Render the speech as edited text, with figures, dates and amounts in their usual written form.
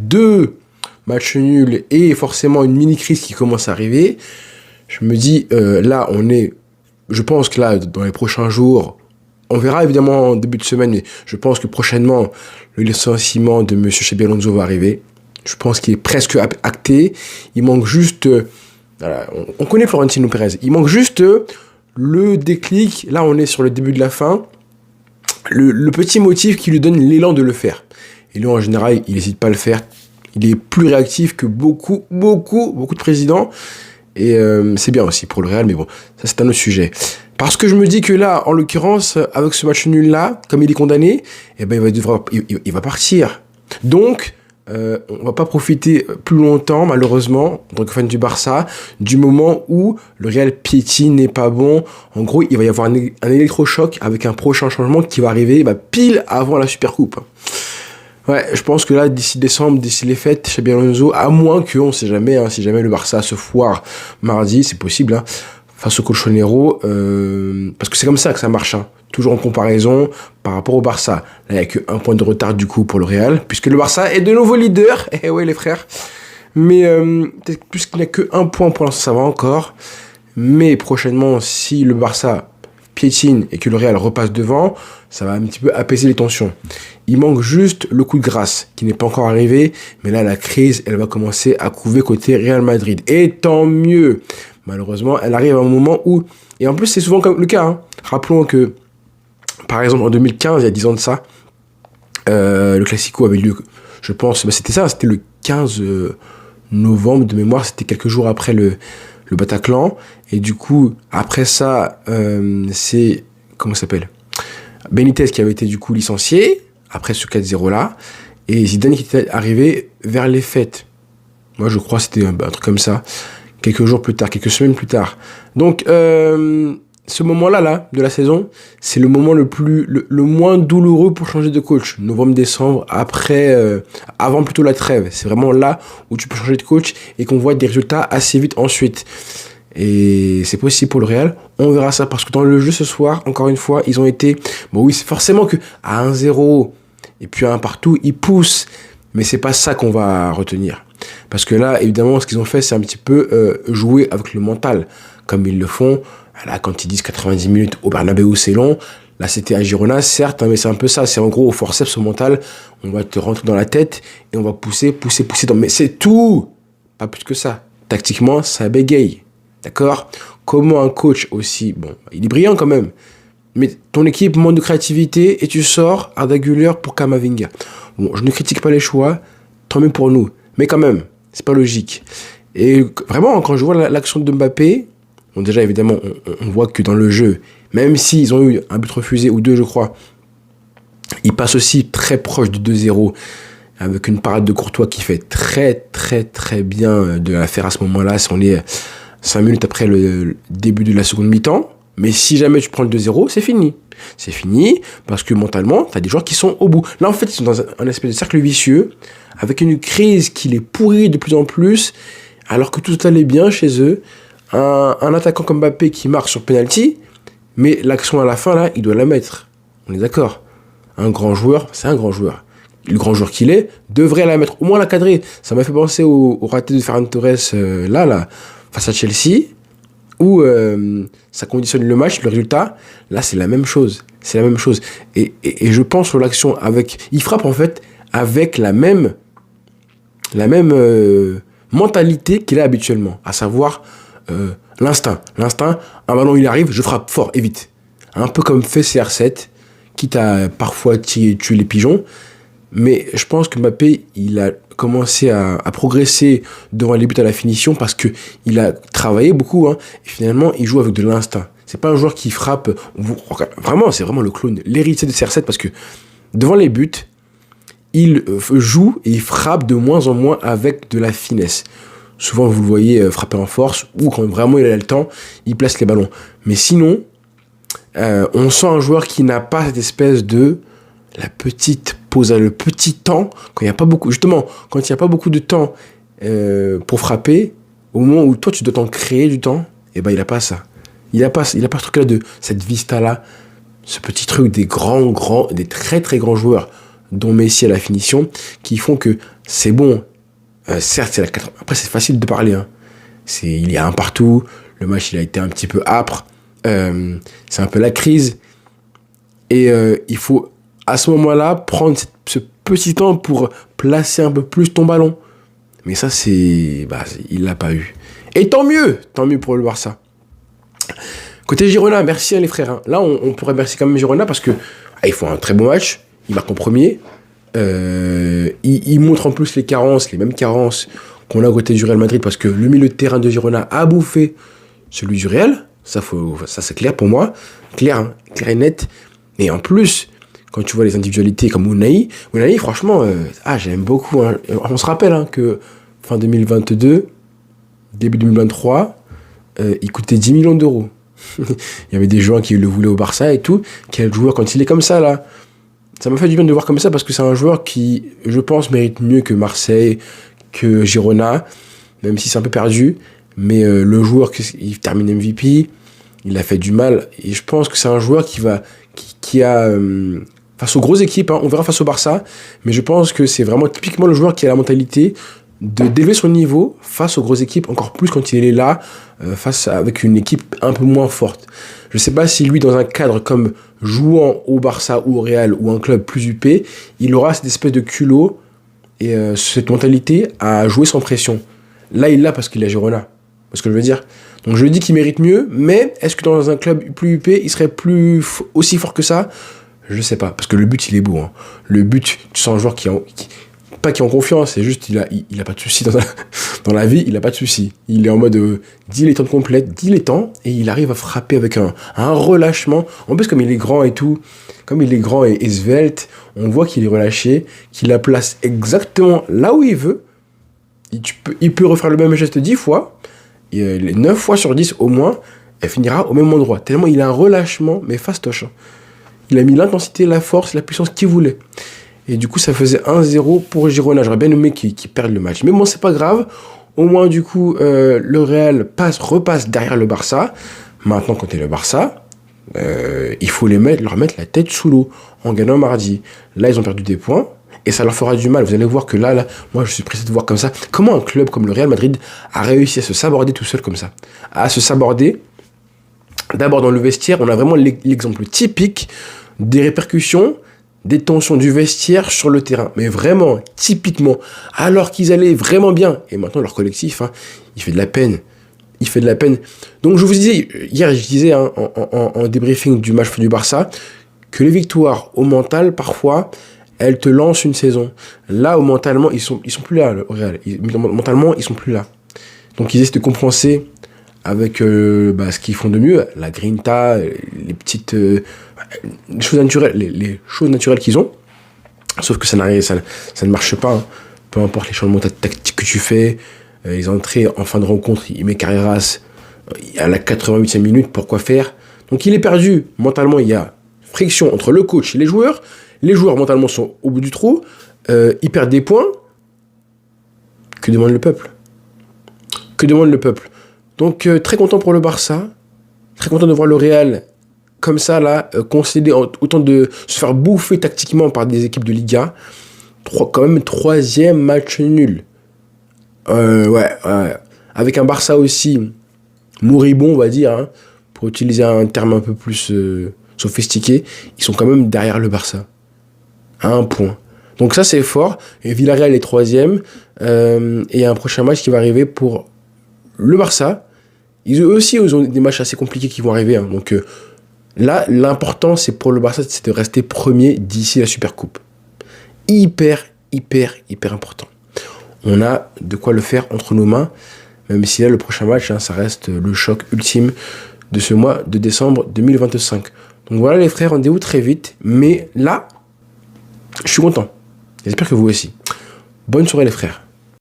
2 matchs nuls et forcément une mini-crise qui commence à arriver, je me dis, là, je pense que là, dans les prochains jours, on verra évidemment en début de semaine, mais je pense que prochainement, le licenciement de M. Xabi Alonso va arriver. Je pense qu'il est presque acté. Il manque juste... voilà, on connaît Florentino Pérez. Il manque juste le déclic. Là, on est sur le début de la fin. Le petit motif qui lui donne l'élan de le faire. Et lui, en général, il n'hésite pas à le faire. Il est plus réactif que beaucoup de présidents. Et c'est bien aussi pour le Real, mais bon, ça c'est un autre sujet. Parce que je me dis que là, en l'occurrence, avec ce match nul-là, comme il est condamné, eh ben, il va partir. Donc, on va pas profiter plus longtemps, malheureusement, en tant que fan du Barça, du moment où le Real piétine, n'est pas bon. En gros, il va y avoir un électrochoc avec un prochain changement qui va arriver pile avant la Supercoupe. Ouais, je pense que là, d'ici décembre, d'ici les fêtes, Xabi Alonso, à moins que, on sait jamais, si jamais le Barça se foire mardi, c'est possible, face au Colchonero, parce que c'est comme ça que ça marche, toujours en comparaison par rapport au Barça. Là, il n'y a qu'un point de retard du coup pour le Real, puisque le Barça est de nouveau leader, eh ouais les frères, mais peut-être plus qu'il n'y a qu'un point pour l'instant, ça va encore, mais prochainement, si le Barça piétine et que le Real repasse devant, ça va un petit peu apaiser les tensions. Il manque juste le coup de grâce qui n'est pas encore arrivé, mais là la crise elle va commencer à couver côté Real Madrid. Et tant mieux. Malheureusement, elle arrive à un moment où, et en plus c'est souvent le cas, rappelons que par exemple en 2015, il y a 10 ans de ça, le Classico avait lieu, je pense, c'était le 15 novembre de mémoire, c'était quelques jours après le Bataclan, et du coup, après ça, c'est, comment ça s'appelle, Benitez qui avait été du coup licencié, après ce 4-0 là, et Zidane qui était arrivé vers les fêtes. Moi je crois que c'était un truc comme ça, quelques jours plus tard, quelques semaines plus tard. Donc, ce moment-là de la saison, c'est le moment le moins douloureux pour changer de coach. Novembre-décembre, avant plutôt la trêve. C'est vraiment là où tu peux changer de coach et qu'on voit des résultats assez vite ensuite. Et c'est possible pour le Real. On verra ça parce que dans le jeu ce soir, encore une fois, ils ont été... Bon oui, c'est forcément que à 1-0 et puis à 1 partout, ils poussent. Mais c'est pas ça qu'on va retenir. Parce que là, évidemment, ce qu'ils ont fait, c'est un petit peu jouer avec le mental. Comme ils le font. Là, quand ils disent 90 minutes au Bernabéu, c'est long. Là, c'était à Girona, certes, mais c'est un peu ça. C'est en gros au forceps, au mental. On va te rentrer dans la tête et on va pousser. Mais c'est tout. Pas plus que ça. Tactiquement, ça bégaye. D'accord ? Comment un coach aussi... Bon, il est brillant quand même. Mais ton équipe manque de créativité et tu sors Arda Güler pour Camavinga. Bon, je ne critique pas les choix. Tant mieux pour nous. Mais quand même, c'est pas logique. Et vraiment, quand je vois l'action de Mbappé... Bon, déjà, évidemment, on voit que dans le jeu, même s'ils ont eu un but refusé, ou 2, je crois, ils passent aussi très proche du 2-0, avec une parade de Courtois qui fait très bien de la faire à ce moment-là. On est 5 minutes après le début de la seconde mi-temps. Mais si jamais tu prends le 2-0, c'est fini. C'est fini, parce que mentalement, tu as des joueurs qui sont au bout. Là, en fait, ils sont dans un espèce de cercle vicieux, avec une crise qui les pourrit de plus en plus, alors que tout allait bien chez eux. Un attaquant comme Mbappé qui marque sur penalty, mais l'action à la fin, là, il doit la mettre. On est d'accord. Un grand joueur, c'est un grand joueur. Le grand joueur qu'il est, devrait la mettre, au moins la cadrer. Ça m'a fait penser au raté de Ferran Torres, là, face à Chelsea, où ça conditionne le match, le résultat. Là, c'est la même chose. C'est la même chose. Et je pense sur l'action avec... Il frappe, en fait, avec la même mentalité qu'il a habituellement, à savoir... l'instinct, un ballon il arrive, je frappe fort et vite. Un peu comme fait CR7, quitte à parfois tuer les pigeons. Mais je pense que Mbappé, il a commencé à progresser devant les buts à la finition parce qu'il a travaillé beaucoup. Et finalement, il joue avec de l'instinct. C'est pas un joueur qui frappe... Vraiment, c'est vraiment le clone, l'héritier de CR7 parce que devant les buts, il joue et il frappe de moins en moins avec de la finesse. Souvent, vous le voyez frapper en force, ou quand vraiment il a le temps, il place les ballons. Mais sinon, on sent un joueur qui n'a pas cette espèce de la petite pause, le petit temps, quand il n'y a pas beaucoup, justement, quand il n'y a pas beaucoup de temps pour frapper, au moment où toi tu dois t'en créer du temps, et ben il n'a pas ça. Il n'a pas ce truc-là de cette vista-là, ce petit truc des des très très grands joueurs. dont Messi à la finition, qui font que c'est bon. Certes, c'est la 4. Après, c'est facile de parler. Hein. Il y a un partout. Le match, il a été un petit peu âpre. C'est un peu la crise. Et il faut, à ce moment-là, prendre ce petit temps pour placer un peu plus ton ballon. Mais ça, il l'a pas eu. Et tant mieux pour le Barça. Côté Girona, merci les frères. Hein. Là, on pourrait remercier quand même Girona parce que ils font un très bon match. Ils marquent en premier. Ils montrent en plus les mêmes carences qu'on a à côté du Real Madrid parce que le milieu de terrain de Girona a bouffé celui du Real. Ça c'est clair pour moi. Clair et net. Et en plus, quand tu vois les individualités comme Unai, franchement, j'aime beaucoup. Hein. On se rappelle que fin 2022, début 2023, il coûtait 10 millions d'euros. Il y avait des joueurs qui le voulaient au Barça et tout. Quel joueur quand il est comme ça, là. Ça m'a fait du bien de le voir comme ça parce que c'est un joueur qui, je pense, mérite mieux que Marseille, que Girona, même si c'est un peu perdu. Mais le joueur, il termine MVP, il a fait du mal. Et je pense que c'est un joueur qui a... face aux grosses équipes, on verra face au Barça, mais je pense que c'est vraiment typiquement le joueur qui a la mentalité d'élever son niveau face aux grosses équipes, encore plus quand il est là, avec une équipe un peu moins forte. Je ne sais pas si lui, dans un cadre comme jouant au Barça ou au Real ou un club plus huppé, il aura cette espèce de culot et cette mentalité à jouer sans pression. Là, il l'a parce qu'il est à Girona. C'est ce que je veux dire. Donc je dis qu'il mérite mieux, mais est-ce que dans un club plus huppé, il serait aussi fort que ça ? Je sais pas, parce que le but, il est beau. Hein. Le but, tu sens un joueur pas qui est en confiance, c'est juste il a pas de soucis dans la vie, il a pas de soucis. Il est en mode dilettante complète, dilettant, et il arrive à frapper avec un relâchement. En plus, comme il est grand et tout, comme il est grand et svelte, on voit qu'il est relâché, qu'il la place exactement là où il veut. Il peut refaire le même geste 10 fois, et 9 fois sur 10 au moins, elle finira au même endroit. Tellement il a un relâchement, mais fastoche. Hein. Il a mis l'intensité, la force, la puissance qu'il voulait. Et du coup, ça faisait 1-0 pour Girona. J'aurais bien aimé qu'ils perdent le match. Mais bon, c'est pas grave. Au moins, du coup, le Real repasse derrière le Barça. Maintenant, quand t'es le Barça, il faut leur mettre la tête sous l'eau en gagnant mardi. Là, ils ont perdu des points. Et ça leur fera du mal. Vous allez voir que là, moi, je suis pressé de voir comme ça. Comment un club comme le Real Madrid a réussi à se saborder tout seul comme ça. À se saborder. D'abord, dans le vestiaire, on a vraiment l'exemple typique des répercussions, des tensions du vestiaire sur le terrain. Mais vraiment, typiquement, alors qu'ils allaient vraiment bien. Et maintenant, leur collectif, il fait de la peine. Il fait de la peine. Donc, je vous disais, hier, je disais en débriefing du match du Barça, que les victoires au mental, parfois, elles te lancent une saison. Là, mentalement, ils sont plus là, au Real. Mentalement, ils sont plus là. Donc, ils essaient de compenser avec ce qu'ils font de mieux, la grinta, les petites choses naturelles, les choses naturelles qu'ils ont. Sauf que ça ne marche pas. Hein. Peu importe les changements tactiques que tu fais, les entrées en fin de rencontre, il met Carreras à la 88e minute, pourquoi faire ? Donc il est perdu. Mentalement, il y a friction entre le coach et les joueurs. Les joueurs, mentalement, sont au bout du trou. Ils perdent des points. Que demande le peuple ? Donc, très content pour le Barça. Très content de voir le Real comme ça, là, concéder autant de se faire bouffer tactiquement par des équipes de Liga. Quand même, 3e match nul. Ouais. Avec un Barça aussi moribond, on va dire, hein, pour utiliser un terme un peu plus sophistiqué. Ils sont quand même derrière le Barça. À 1 point. Donc ça, c'est fort. Et Villarreal est 3e. Et il y a un prochain match qui va arriver pour le Barça. Ils ont des matchs assez compliqués qui vont arriver. Hein. Donc là, l'important, c'est pour le Barça, c'est de rester premier d'ici la Supercoupe. Hyper important. On a de quoi le faire entre nos mains. Même si là, le prochain match, ça reste le choc ultime de ce mois de décembre 2025. Donc voilà les frères, rendez-vous très vite. Mais là, je suis content. J'espère que vous aussi. Bonne soirée les frères.